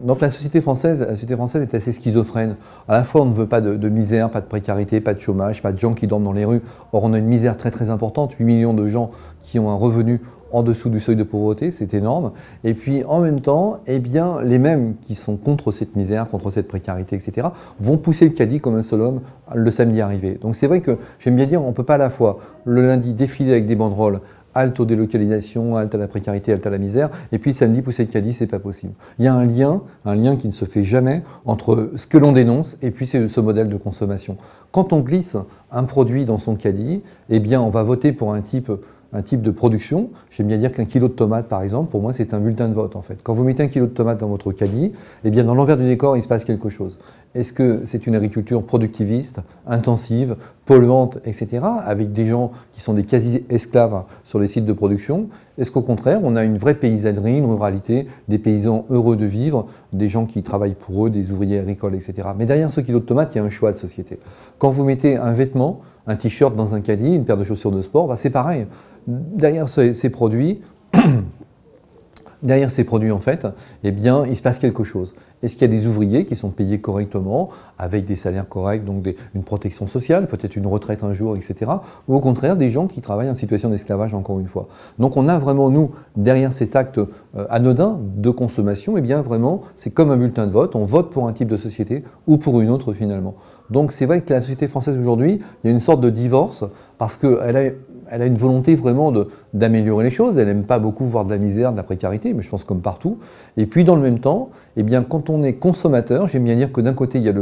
donc la société française est assez schizophrène. À la fois, on ne veut pas de misère, pas de précarité, pas de chômage, pas de gens qui dorment dans les rues. Or, on a une misère très très importante, 8 millions de gens qui ont un revenu en dessous du seuil de pauvreté, c'est énorme. Et puis, en même temps, eh bien, les mêmes qui sont contre cette misère, contre cette précarité, etc., vont pousser le caddie comme un seul homme le samedi arrivé. Donc, c'est vrai que j'aime bien dire, on ne peut pas à la fois le lundi défiler avec des banderoles, halte aux délocalisations, halte à la précarité, halte à la misère, et puis le samedi pousser le caddie, c'est pas possible. Il y a un lien qui ne se fait jamais entre ce que l'on dénonce et puis ce modèle de consommation. Quand on glisse un produit dans son caddie, eh bien, on va voter pour un type de production. J'aime bien dire qu'un kilo de tomates, par exemple, pour moi, c'est un bulletin de vote, en fait. Quand vous mettez un kilo de tomates dans votre caddie, eh bien, dans l'envers du décor, il se passe quelque chose. Est-ce que c'est une agriculture productiviste, intensive, polluante, etc., avec des gens qui sont des quasi-esclaves sur les sites de production? Est-ce qu'au contraire, on a une vraie paysannerie, une ruralité, des paysans heureux de vivre, des gens qui travaillent pour eux, des ouvriers agricoles, etc. Mais derrière ce kilo de tomates, il y a un choix de société. Quand vous mettez un vêtement, un t-shirt dans un caddie, une paire de chaussures de sport, bah c'est pareil. Derrière ces produits, en fait, eh bien, il se passe quelque chose. Est-ce qu'il y a des ouvriers qui sont payés correctement, avec des salaires corrects, donc une protection sociale, peut-être une retraite un jour, etc. Ou au contraire, des gens qui travaillent en situation d'esclavage, encore une fois. Donc on a vraiment, nous, derrière cet acte anodin de consommation, eh bien vraiment, c'est comme un bulletin de vote, on vote pour un type de société ou pour une autre finalement. Donc c'est vrai que la société française aujourd'hui, il y a une sorte de divorce, parce qu'elle a une volonté vraiment d'améliorer les choses. Elle n'aime pas beaucoup voir de la misère, de la précarité, mais je pense comme partout. Et puis dans le même temps, eh bien, quand on est consommateur, j'aime bien dire que d'un côté, il y a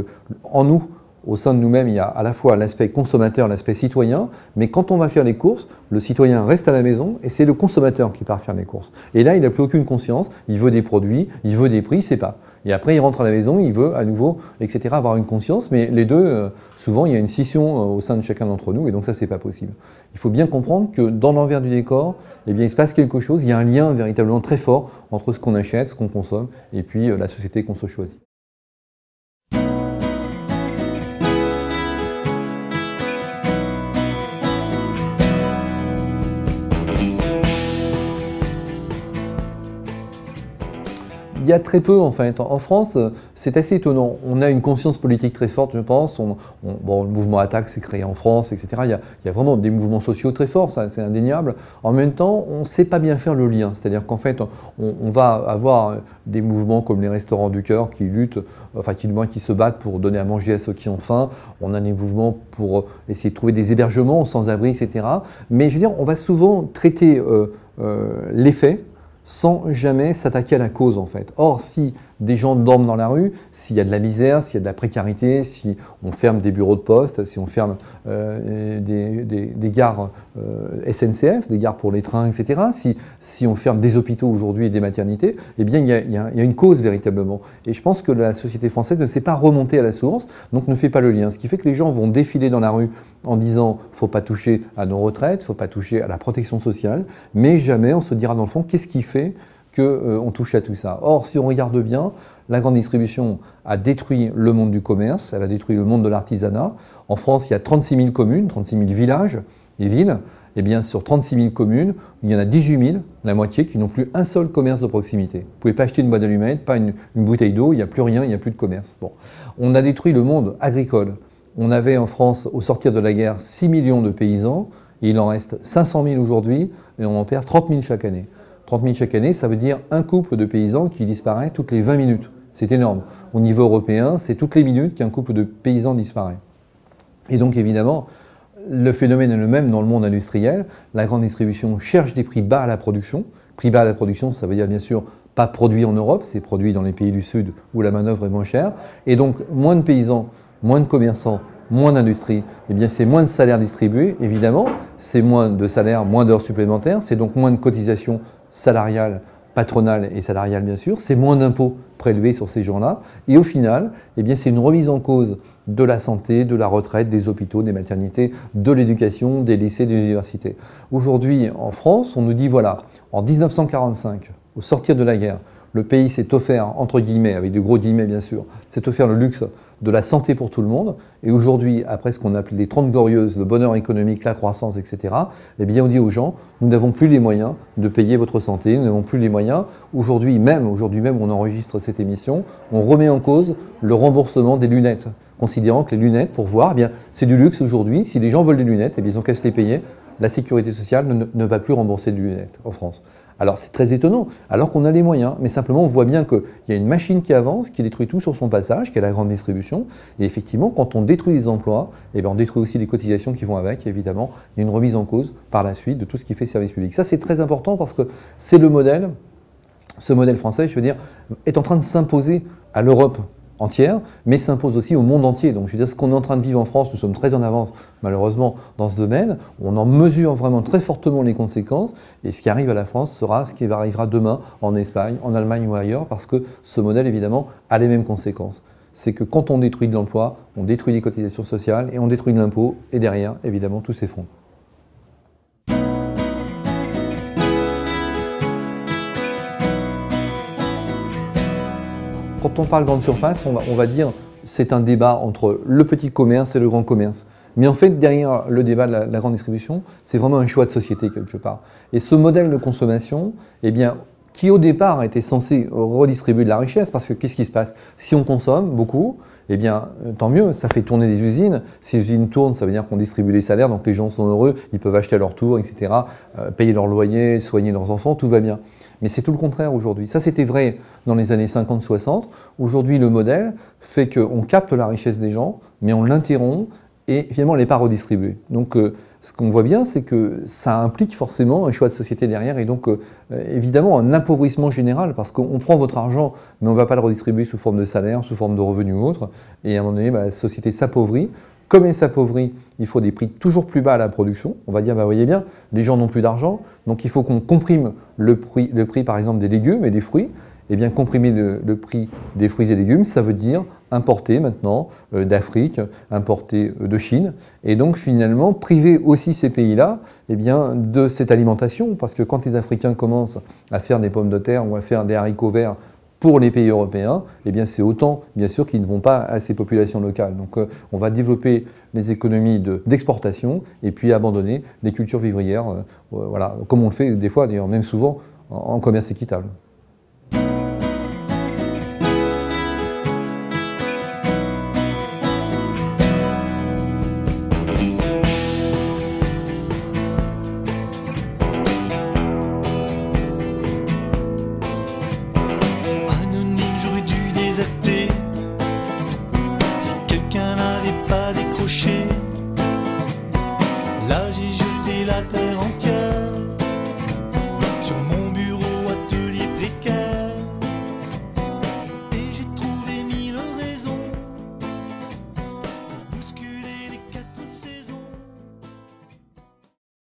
en nous, au sein de nous-mêmes, il y a à la fois l'aspect consommateur, l'aspect citoyen, mais quand on va faire les courses, le citoyen reste à la maison et c'est le consommateur qui part faire les courses. Et là, il n'a plus aucune conscience, il veut des produits, il veut des prix, il ne sait pas. Et après, il rentre à la maison, il veut à nouveau, etc., avoir une conscience, mais les deux, souvent, il y a une scission au sein de chacun d'entre nous, et donc ça, c'est pas possible. Il faut bien comprendre que dans l'envers du décor, eh bien, il se passe quelque chose, il y a un lien véritablement très fort entre ce qu'on achète, ce qu'on consomme, et puis la société qu'on se choisit. Il y a très peu en fait. En France, c'est assez étonnant. On a une conscience politique très forte, je pense. Bon, le mouvement Attaque s'est créé en France, etc. Il y a vraiment des mouvements sociaux très forts, ça, c'est indéniable. En même temps, on ne sait pas bien faire le lien. C'est-à-dire qu'en fait, on va avoir des mouvements comme les Restaurants du Cœur qui luttent, enfin qui se battent pour donner à manger à ceux qui ont faim. On a des mouvements pour essayer de trouver des hébergements aux sans-abri, etc. Mais je veux dire, on va souvent traiter l'effet sans jamais s'attaquer à la cause en fait. Or, si des gens dorment dans la rue, s'il y a de la misère, s'il y a de la précarité, si on ferme des bureaux de poste, si on ferme des gares SNCF, des gares pour les trains, etc., si on ferme des hôpitaux aujourd'hui et des maternités, eh bien il y a une cause véritablement. Et je pense que la société française ne sait pas remonter à la source, donc ne fait pas le lien. Ce qui fait que les gens vont défiler dans la rue en disant « faut pas toucher à nos retraites, faut pas toucher à la protection sociale », mais jamais on se dira dans le fond qu'est-ce qui fait qu'on touche à tout ça. Or, si on regarde bien, la grande distribution a détruit le monde du commerce, elle a détruit le monde de l'artisanat. En France, il y a 36 000 communes, 36 000 villages et villes. Et bien, sur 36 000 communes, il y en a 18 000, la moitié, qui n'ont plus un seul commerce de proximité. Vous ne pouvez pas acheter une boîte d'allumettes, pas une bouteille d'eau, il n'y a plus rien, il n'y a plus de commerce. Bon. On a détruit le monde agricole. On avait en France, au sortir de la guerre, 6 millions de paysans, et il en reste 500 000 aujourd'hui, et on en perd 30 000 chaque année. 30 000 chaque année, ça veut dire un couple de paysans qui disparaît toutes les 20 minutes. C'est énorme. Au niveau européen, c'est toutes les minutes qu'un couple de paysans disparaît. Et donc évidemment, le phénomène est le même dans le monde industriel. La grande distribution cherche des prix bas à la production. Prix bas à la production, ça veut dire bien sûr pas produit en Europe, c'est produit dans les pays du Sud où la manœuvre est moins chère. Et donc moins de paysans, moins de commerçants, moins d'industrie, eh bien c'est moins de salaires distribués, évidemment, c'est moins de salaires, moins d'heures supplémentaires, c'est donc moins de cotisations salariales, patronales et salariales bien sûr, c'est moins d'impôts prélevés sur ces gens-là, et au final, eh bien c'est une remise en cause de la santé, de la retraite, des hôpitaux, des maternités, de l'éducation, des lycées, des universités. Aujourd'hui, en France, on nous dit voilà, en 1945, au sortir de la guerre, le pays s'est offert, entre guillemets, avec de gros guillemets bien sûr, s'est offert le luxe de la santé pour tout le monde. Et aujourd'hui, après ce qu'on appelait les 30 glorieuses, le bonheur économique, la croissance, etc., eh bien on dit aux gens, nous n'avons plus les moyens de payer votre santé, nous n'avons plus les moyens. Aujourd'hui même, on enregistre cette émission, on remet en cause le remboursement des lunettes, considérant que les lunettes, pour voir, eh bien c'est du luxe aujourd'hui. Si les gens veulent des lunettes, eh bien, ils ont qu'à se les payer. La sécurité sociale ne va plus rembourser des lunettes en France. Alors c'est très étonnant, alors qu'on a les moyens, mais simplement on voit bien qu'il y a une machine qui avance, qui détruit tout sur son passage, qui est la grande distribution, et effectivement quand on détruit les emplois, eh bien, on détruit aussi les cotisations qui vont avec, et évidemment il y a une remise en cause par la suite de tout ce qui fait service public. Ça c'est très important parce que c'est le modèle, ce modèle français, je veux dire, est en train de s'imposer à l'Europe entière, mais s'impose aussi au monde entier. Donc je veux dire, ce qu'on est en train de vivre en France, nous sommes très en avance malheureusement dans ce domaine, on en mesure vraiment très fortement les conséquences, et ce qui arrive à la France sera ce qui arrivera demain en Espagne, en Allemagne ou ailleurs, parce que ce modèle évidemment a les mêmes conséquences. C'est que quand on détruit de l'emploi, on détruit les cotisations sociales, et on détruit de l'impôt, et derrière évidemment tout s'effondre. Quand on parle grande surface, on va dire c'est un débat entre le petit commerce et le grand commerce. Mais en fait, derrière le débat de la grande distribution, c'est vraiment un choix de société quelque part. Et ce modèle de consommation, eh bien, qui au départ était censé redistribuer de la richesse, parce que qu'est-ce qui se passe? Si on consomme beaucoup, eh bien, tant mieux, ça fait tourner des usines. Si les usines tournent, ça veut dire qu'on distribue les salaires, donc les gens sont heureux, ils peuvent acheter à leur tour, etc., payer leur loyer, soigner leurs enfants, tout va bien. Mais c'est tout le contraire aujourd'hui. Ça, c'était vrai dans les années 50-60. Aujourd'hui, le modèle fait qu'on capte la richesse des gens, mais on l'interrompt et finalement, elle n'est pas redistribuée. Donc, ce qu'on voit bien, c'est que ça implique forcément un choix de société derrière et donc, évidemment, un appauvrissement général parce qu'on prend votre argent, mais on ne va pas le redistribuer sous forme de salaire, sous forme de revenus ou autre. Et à un moment donné, la société s'appauvrit. Comme elle s'appauvrit, il faut des prix toujours plus bas à la production. On va dire, vous voyez bien, les gens n'ont plus d'argent, donc il faut qu'on comprime le prix, par exemple, des légumes et des fruits. Eh bien, comprimer le prix des fruits et légumes, ça veut dire importer maintenant d'Afrique, importer de Chine, et donc finalement priver aussi ces pays-là eh bien, de cette alimentation, parce que quand les Africains commencent à faire des pommes de terre ou à faire des haricots verts pour les pays européens, eh bien c'est autant, bien sûr, qu'ils ne vont pas à ces populations locales. Donc on va développer les économies d'exportation et puis abandonner les cultures vivrières, voilà, comme on le fait des fois, d'ailleurs même souvent, en commerce équitable. Là j'ai jeté la terre entière.